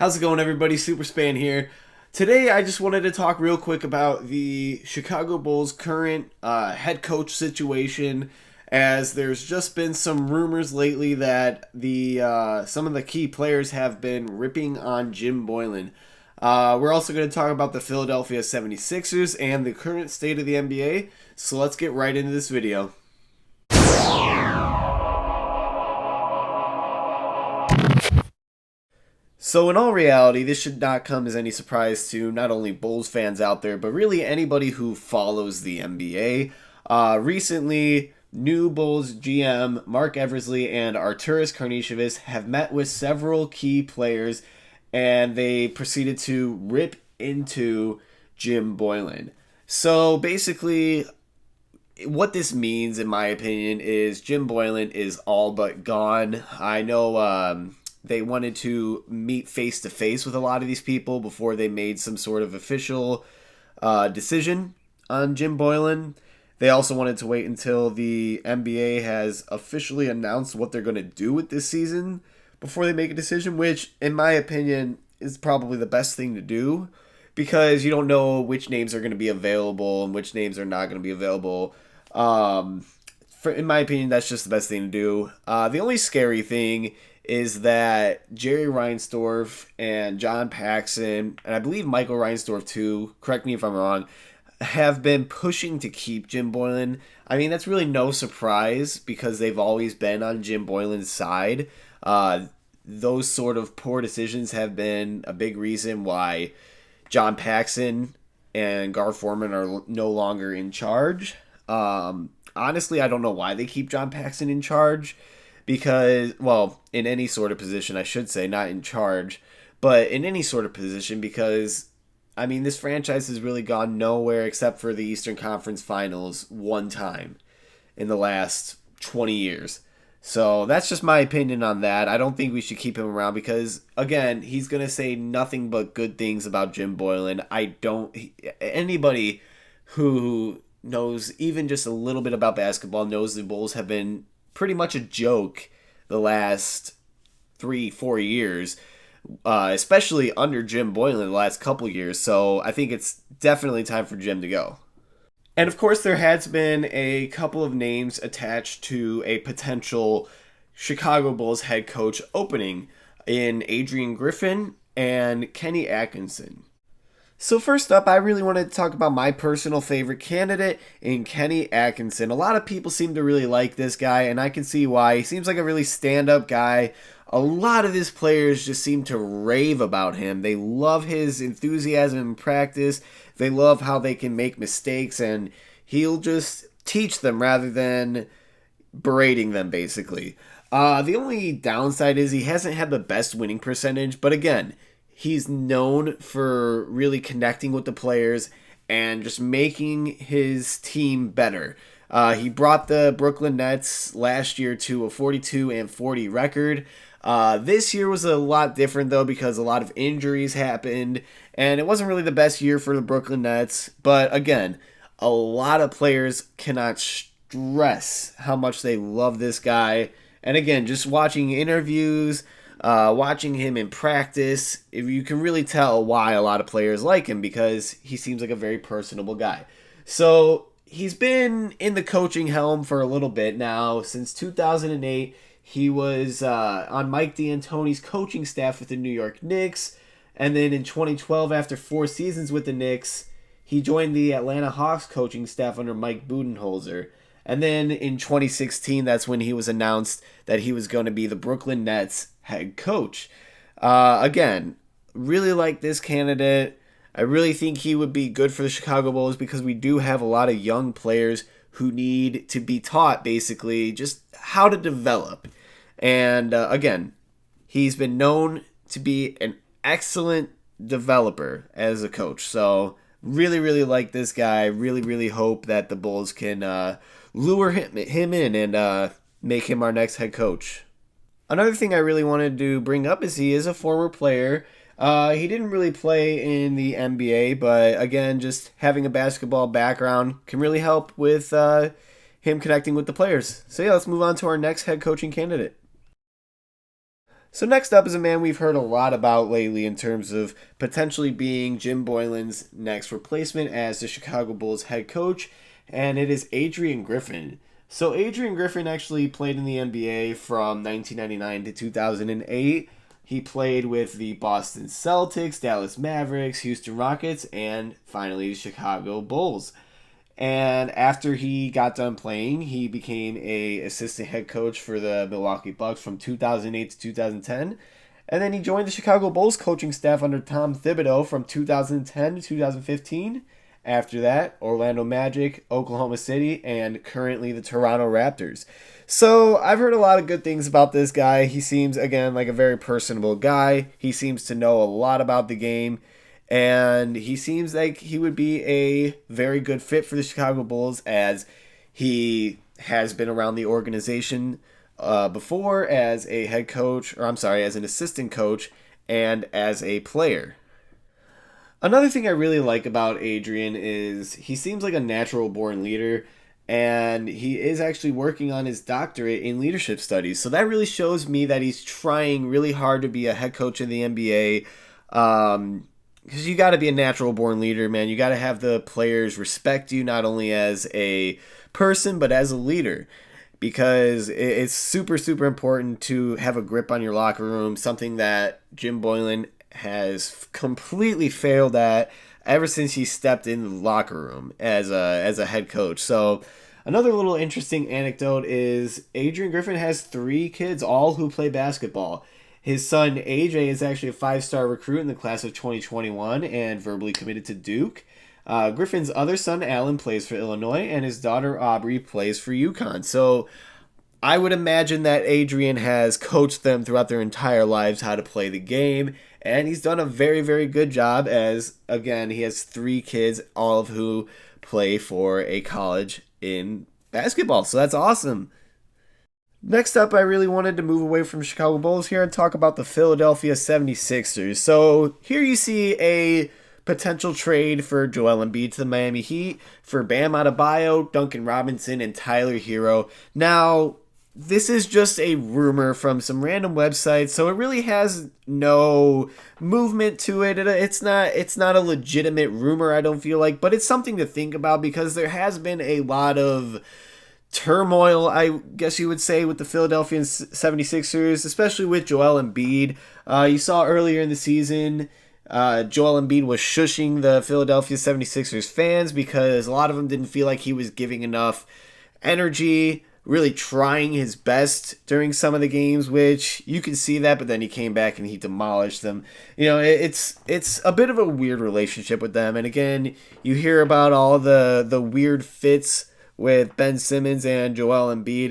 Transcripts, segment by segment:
How's it going, everybody? Superspan here. Today, I just wanted to talk real quick about the Chicago Bulls' current head coach situation, as there's just been some rumors lately that the some of the key players have been ripping on Jim Boylan. We're also going to talk about the Philadelphia 76ers and the current state of the NBA, so let's get right into this video. So, in all reality, this should not come as any surprise to not only Bulls fans out there, but really anybody who follows the NBA. Recently, new Bulls GM Mark Eversley and Arturas Karnisovas have met with several key players, and they proceeded to rip into Jim Boylan. So, basically, what this means, in my opinion, is Jim Boylan is all but gone. I know they wanted to meet face to face with a lot of these people before they made some sort of official decision on Jim Boylan. They also wanted to wait until the NBA has officially announced what they're going to do with this season before they make a decision, which, in my opinion, is probably the best thing to do because you don't know which names are going to be available and which names are not going to be available. In my opinion, that's just the best thing to do. The only scary thing is that Jerry Reinsdorf and John Paxson, and I believe Michael Reinsdorf too, correct me if I'm wrong, have been pushing to keep Jim Boylan. I mean, that's really no surprise because they've always been on Jim Boylan's side. Those sort of poor decisions have been a big reason why John Paxson and Gar Forman are no longer in charge. Honestly, I don't know why they keep John Paxson in charge. Because, well, in any sort of position, I should say, not in charge, but in any sort of position because, I mean, this franchise has really gone nowhere except for the Eastern Conference Finals one time in the last 20 years. So that's just my opinion on that. I don't think we should keep him around because, again, he's going to say nothing but good things about Jim Boylan. Anybody who knows even just a little bit about basketball knows the Bulls have been pretty much a joke the last 3-4 years, especially under Jim Boylan the last couple years. So I think it's definitely time for Jim to go. And of course, there has been a couple of names attached to a potential Chicago Bulls head coach opening in Adrian Griffin and Kenny Atkinson. So first up, I really wanted to talk about my personal favorite candidate in Kenny Atkinson. A lot of people seem to really like this guy, and I can see why. He seems like a really stand-up guy. A lot of his players just seem to rave about him. They love his enthusiasm in practice. They love how they can make mistakes, and he'll just teach them rather than berating them, basically. The only downside is he hasn't had the best winning percentage, but again, he's known for really connecting with the players and just making his team better. He brought the Brooklyn Nets last year to a 42-40 record. This year was a lot different, though, because a lot of injuries happened, and it wasn't really the best year for the Brooklyn Nets. But again, a lot of players cannot stress how much they love this guy. And again, just watching interviews, watching him in practice, you can really tell why a lot of players like him because he seems like a very personable guy. So he's been in the coaching helm for a little bit now. Since 2008, he was on Mike D'Antoni's coaching staff with the New York Knicks. And then in 2012, after 4 seasons with the Knicks, he joined the Atlanta Hawks coaching staff under Mike Budenholzer. And then in 2016, that's when he was announced that he was going to be the Brooklyn Nets head coach. Again, really like this candidate. I really think he would be good for the Chicago Bulls because we do have a lot of young players who need to be taught basically just how to develop. And again, he's been known to be an excellent developer as a coach. So really, really like this guy. Really hope that the Bulls can lure him in and make him our next head coach. Another thing I really wanted to bring up is he is a former player. He didn't really play in the NBA, but again, just having a basketball background can really help with him connecting with the players. So yeah, let's move on to our next head coaching candidate. So next up is a man we've heard a lot about lately in terms of potentially being Jim Boylan's next replacement as the Chicago Bulls head coach, and it is Adrian Griffin. So Adrian Griffin actually played in the NBA from 1999 to 2008. He played with the Boston Celtics, Dallas Mavericks, Houston Rockets, and finally the Chicago Bulls. And after he got done playing, he became a assistant head coach for the Milwaukee Bucks from 2008 to 2010. And then he joined the Chicago Bulls coaching staff under Tom Thibodeau from 2010 to 2015. After that, Orlando Magic, Oklahoma City, and currently the Toronto Raptors. So I've heard a lot of good things about this guy. He seems, again, like a very personable guy. He seems to know a lot about the game. And he seems like he would be a very good fit for the Chicago Bulls, as he has been around the organization before as a head coach, or I'm sorry, as an assistant coach and as a player. Another thing I really like about Adrian is he seems like a natural born leader, and he is actually working on his doctorate in leadership studies. So that really shows me that he's trying really hard to be a head coach in the NBA. Because you got to be a natural born leader, man. You got to have the players respect you not only as a person, but as a leader. Because it's super, super important to have a grip on your locker room, something that Jim Boylan has completely failed at ever since he stepped in the locker room as a head coach. So another little interesting anecdote is Adrian Griffin has 3 kids, all who play basketball. His son AJ is actually a 5-star recruit in the class of 2021 and verbally committed to Duke. Griffin's other son Alan plays for Illinois, and his daughter Aubrey plays for UConn. So I would imagine that Adrian has coached them throughout their entire lives how to play the game, and he's done a very, very good job as, again, he has 3 kids, all of who play for a college in basketball. So that's awesome. Next up, I really wanted to move away from Chicago Bulls here and talk about the Philadelphia 76ers. So here you see a potential trade for Joel Embiid to the Miami Heat for Bam Adebayo, Duncan Robinson, and Tyler Hero. Now, this is just a rumor from some random websites, so it really has no movement to it. It's not a legitimate rumor, I don't feel like, but it's something to think about because there has been a lot of turmoil, I guess you would say, with the Philadelphia 76ers, especially with Joel Embiid. You saw earlier in the season, Joel Embiid was shushing the Philadelphia 76ers fans because a lot of them didn't feel like he was giving enough energy, really trying his best during some of the games, which you can see that, but then he came back and he demolished them. You know, it's a bit of a weird relationship with them. And again, you hear about all the weird fits with Ben Simmons and Joel Embiid.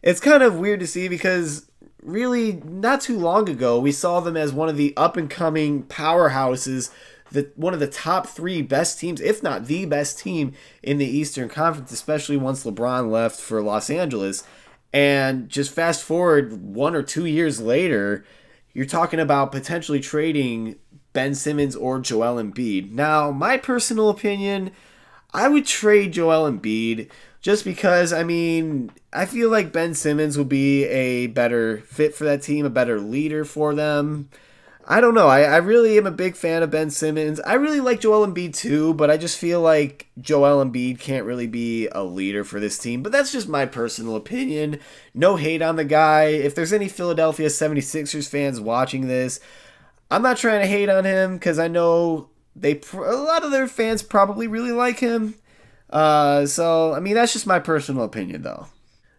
It's kind of weird to see because really not too long ago we saw them as one of the up-and-coming powerhouses, one of the top 3 best teams, if not the best team in the Eastern Conference, especially once LeBron left for Los Angeles. And just fast forward 1 or 2 years later, you're talking about potentially trading Ben Simmons or Joel Embiid. Now, my personal opinion, I would trade Joel Embiid just because, I mean, I feel like Ben Simmons would be a better fit for that team, a better leader for them. I don't know. I really am a big fan of Ben Simmons. I really like Joel Embiid too, but I just feel like Joel Embiid can't really be a leader for this team. But that's just my personal opinion. No hate on the guy. If there's any Philadelphia 76ers fans watching this, I'm not trying to hate on him because I know a lot of their fans probably really like him. So, I mean, that's just my personal opinion, though.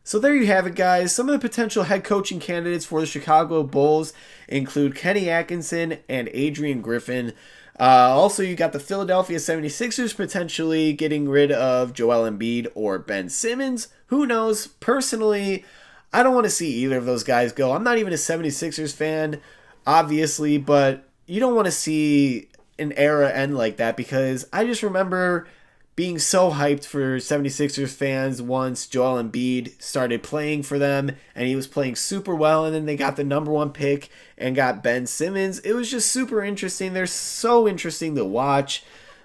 So there you have it, guys. Some of the potential head coaching candidates for the Chicago Bulls include Kenny Atkinson and Adrian Griffin. Also, you got the Philadelphia 76ers potentially getting rid of Joel Embiid or Ben Simmons. Who knows? Personally, I don't want to see either of those guys go. I'm not even a 76ers fan, obviously, but you don't want to see an era end like that because I just remember being so hyped for 76ers fans once Joel Embiid started playing for them and he was playing super well, and then they got the number 1 pick and got Ben Simmons. It was just super interesting. They're so interesting to watch.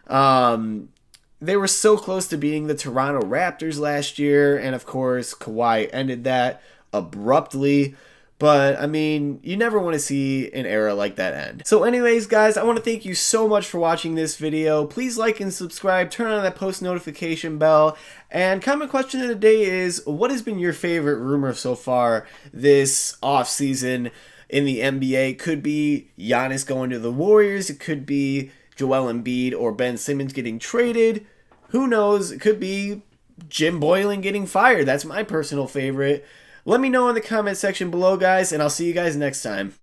They were so close to beating the Toronto Raptors last year, and of course Kawhi ended that abruptly. But, I mean, you never want to see an era like that end. So anyways, guys, I want to thank you so much for watching this video. Please like and subscribe, turn on that post notification bell, and comment question of the day is, what has been your favorite rumor so far this offseason in the NBA? Could be Giannis going to the Warriors, it could be Joel Embiid or Ben Simmons getting traded. Who knows? It could be Jim Boylan getting fired. That's my personal favorite. Let me know in the comment section below, guys, and I'll see you guys next time.